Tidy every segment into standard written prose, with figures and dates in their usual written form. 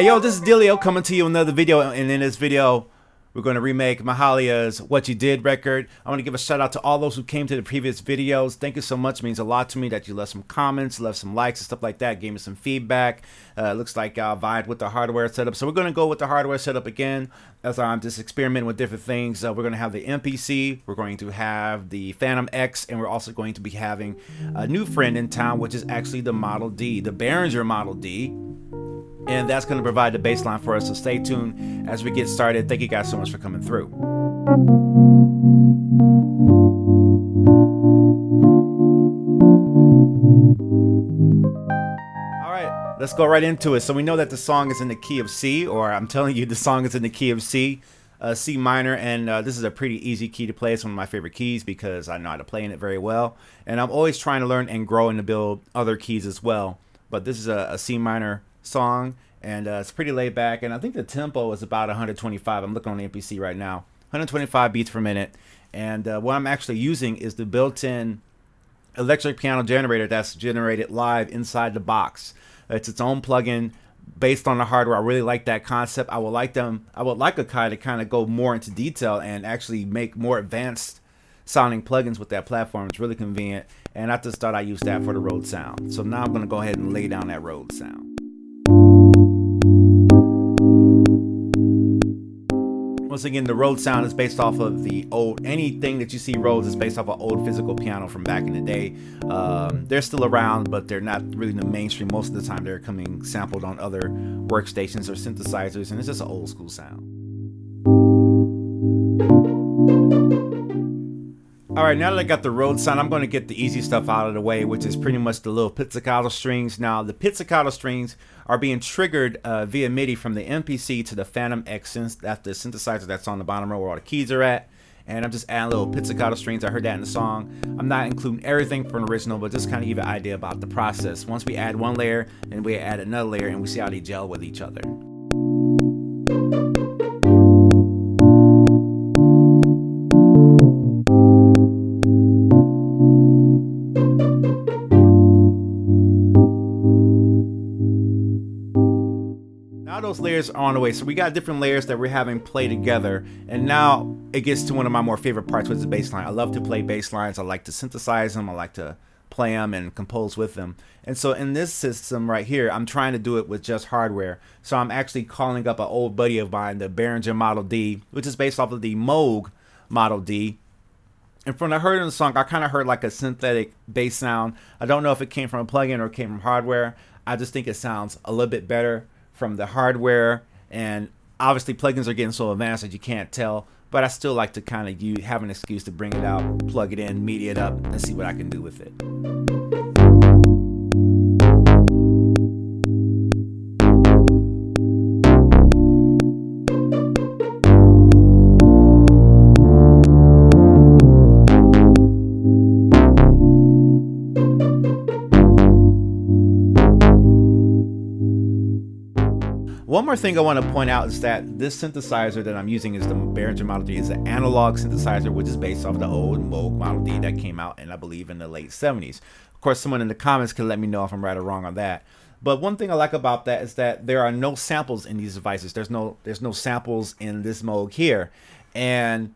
Hey yo, this is Dillio coming to you with another video, and in this video we're going to remake Mahalia's What You Did record. I want to give a shout out to all those who came to the previous videos. Thank you so much. It means a lot to me that you left some comments, left some likes and stuff like that, gave me some feedback. Looks like I vibed with the hardware setup, so we're going to go with the hardware setup again as I'm just experimenting with different things. We're going to have the MPC, we're going to have the Phantom X, and we're also going to be having a new friend in town, which is actually the Model D, the Behringer Model D. And that's going to provide the bass line for us, so stay tuned as we get started. Thank you guys so much for coming through. Alright, let's go right into it. So we know that the song is in the key of C, or I'm telling you the song is in the key of C, C minor, and this is a pretty easy key to play. It's one of my favorite keys because I know how to play in it very well. And I'm always trying to learn and grow and to build other keys as well. But this is a C minor song, and it's pretty laid back, and I think the tempo is about 125. I'm looking on the MPC right now, 125 beats per minute. And what I'm actually using is the built-in electric piano generator that's generated live inside the box. It's its own plugin based on the hardware. I really like that concept. I would like a guy to kind of go more into detail and actually make more advanced sounding plugins with that platform. It's really convenient, and I just thought I'd use that for the Rhodes sound. So now I'm going to go ahead and lay down that Rhodes sound. Once again, the Rhodes sound is based off of the old, anything that you see Rhodes is based off of old physical piano from back in the day. They're still around, but they're not really in the mainstream. Most of the time they're coming sampled on other workstations or synthesizers, and it's just an old school sound. Alright, now that I got the Rhodes sound, I'm going to get the easy stuff out of the way, which is pretty much the little pizzicato strings. Now, the pizzicato strings are being triggered via MIDI from the MPC to the Phantom X. That's the synthesizer that's on the bottom row where all the keys are at. And I'm just adding little pizzicato strings. I heard that in the song. I'm not including everything from the original, but just kind of give you an idea about the process. Once we add one layer, then we add another layer, and we see how they gel with each other. Those layers are on the way, so we got different layers that we're having play together, and now it gets to one of my more favorite parts, which is the bass line. I love to play bass lines. I like to synthesize them. I like to play them and compose with them. And so in this system right here, I'm trying to do it with just hardware. So I'm actually calling up an old buddy of mine, the Behringer Model D, which is based off of the Moog Model D. And from the heard in the song, I kind of heard like a synthetic bass sound. I don't know if it came from a plugin or it came from hardware. I just think it sounds a little bit better from the hardware, and obviously plugins are getting so advanced that you can't tell, but I still like to kind of have an excuse to bring it out, plug it in, media it up, and see what I can do with it. One more thing I want to point out is that this synthesizer that I'm using is the Behringer Model D. Is an analog synthesizer, which is based off the old Moog Model D that came out, and I believe in the late 70s. Of course, someone in the comments can let me know if I'm right or wrong on that. But one thing I like about that is that there are no samples in these devices. There's no samples in this Moog here, and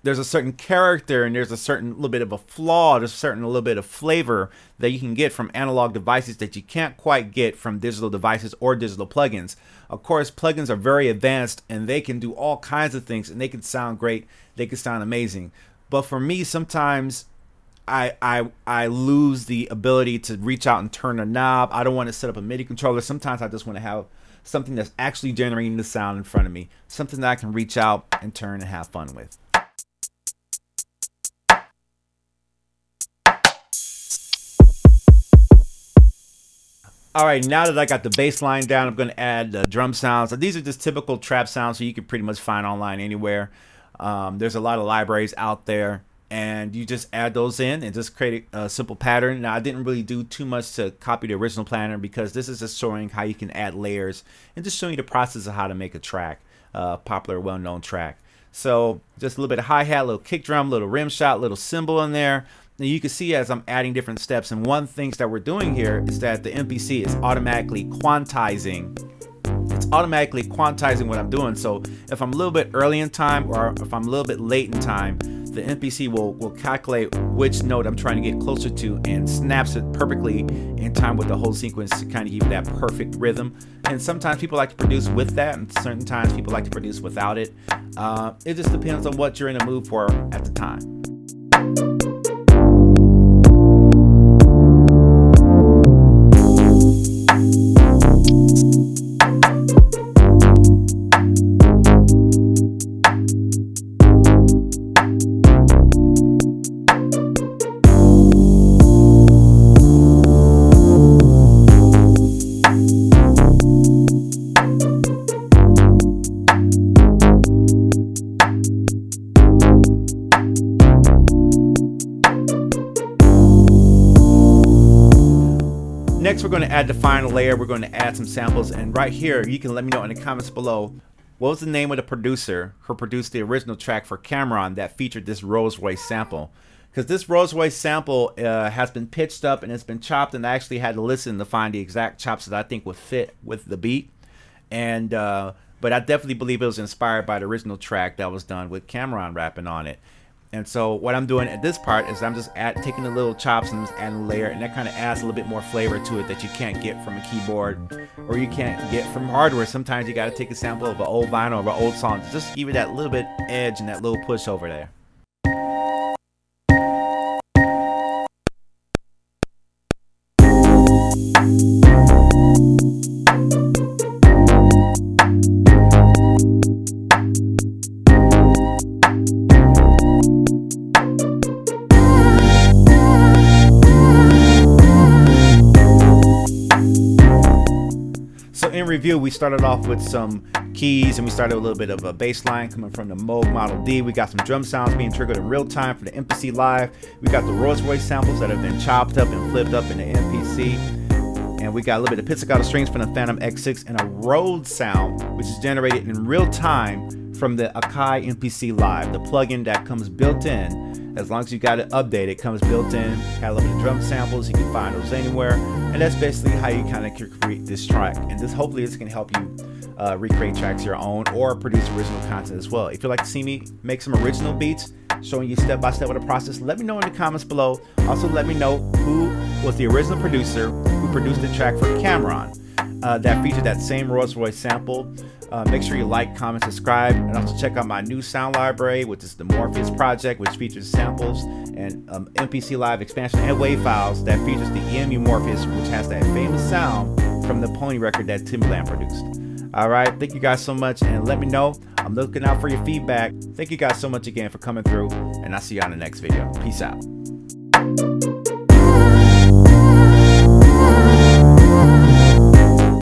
there's a certain character, and there's a certain little bit of a flaw, there's a certain little bit of flavor that you can get from analog devices that you can't quite get from digital devices or digital plugins. Of course, plugins are very advanced, and they can do all kinds of things, and they can sound great, they can sound amazing. But for me, sometimes I lose the ability to reach out and turn a knob. I don't want to set up a MIDI controller. Sometimes I just want to have something that's actually generating the sound in front of me, something that I can reach out and turn and have fun with. Alright, now that I got the bass line down, I'm going to add the drum sounds. These are just typical trap sounds, so you can pretty much find online anywhere. There's a lot of libraries out there, and you just add those in and just create a simple pattern. Now, I didn't really do too much to copy the original pattern because this is just showing how you can add layers and just showing you the process of how to make a track, popular, well-known track. So just a little bit of hi-hat, a little kick drum, a little rim shot, a little cymbal in there. Now you can see as I'm adding different steps, and one thing that we're doing here is that the MPC is automatically quantizing it's automatically quantizing what I'm doing. So if I'm a little bit early in time or if I'm a little bit late in time, the MPC will calculate which note I'm trying to get closer to and snaps it perfectly in time with the whole sequence to kind of give you that perfect rhythm. And sometimes people like to produce with that, and certain times people like to produce without it. It just depends on what you're in the mood for at the time. Next, we're going to add the final layer. We're going to add some samples, and right here you can let me know in the comments below what was the name of the producer who produced the original track for Cameron that featured this Rolls Royce sample, because this Rolls Royce sample has been pitched up and it's been chopped, and I actually had to listen to find the exact chops that I think would fit with the beat. And but I definitely believe it was inspired by the original track that was done with Cameron rapping on it. And so what I'm doing at this part is I'm just taking the little chops and just adding a layer, and that kind of adds a little bit more flavor to it that you can't get from a keyboard or you can't get from hardware. Sometimes you got to take a sample of an old vinyl or an old song to just give you that little bit edge and that little push over there. In review, we started off with some keys and we started a little bit of a bass line coming from the Moog Model D. We got some drum sounds being triggered in real time for the MPC Live. We got the Rolls Royce samples that have been chopped up and flipped up in the MPC. And we got a little bit of pizzicato strings from the Phantom X6 and a Rhodes sound, which is generated in real time from the Akai MPC Live, the plugin that comes built in. As long as you got it updated, it comes built in. Got a little bit of drum samples, you can find those anywhere. And that's basically how you kind of create this track. And this, hopefully this can help you recreate tracks your own or produce original content as well. If you'd like to see me make some original beats, showing you step by step of the process, let me know in the comments below. Also let me know who was the original producer who produced the track for Cameron that featured that same Rolls Royce sample. Make sure you like, comment, subscribe, and also check out my new sound library, which is the Morpheus project, which features samples and MPC Live expansion and wave files that features the EMU Morpheus, which has that famous sound from the Pony record that Timbaland produced. Alright, thank you guys so much, and let me know. I'm looking out for your feedback. Thank you guys so much again for coming through, and I'll see you on the next video. Peace out.